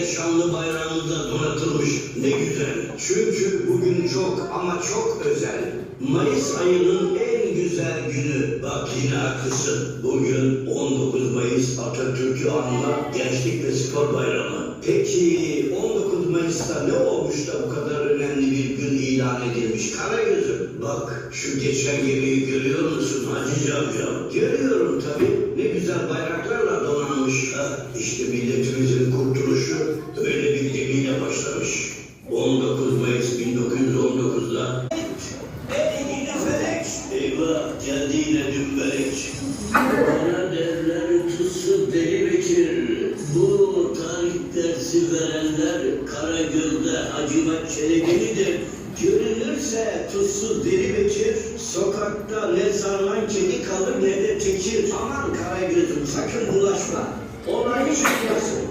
şanlı bayrağımızda donatılmış. Ne güzel. Çünkü bugün çok ama çok özel. Mayıs ayının en güzel günü. Bak yine haklısın. Bugün 19 Mayıs Atatürk'ü anma Gençlik ve Spor Bayramı. Peki 19 Mayıs'ta ne olmuş da bu kadar önemli bir gün ilan edilmiş Karagöz'üm? Bak şu geçen gemiyi görüyor musun Hacı Cavcav? Görüyorum tabii. Ne güzel bayraklarla donanmış. İşte milletimizin kurtuluşu öyle bir gemiyle başlamış. 19 Mayıs 1919'da eyvah geldi yine dümbelek. Bana derler tutsuz Deli Bekir. Bu tarih dersi verenler Karagöz'de Hacivat Çelebi'nidir. Görülürse tutsuz Deli Bekir, sokakta ne sarman kedi kalır ne de tekir. Aman Karagöz'üm sakın bulaşma. Olay çıkmasın.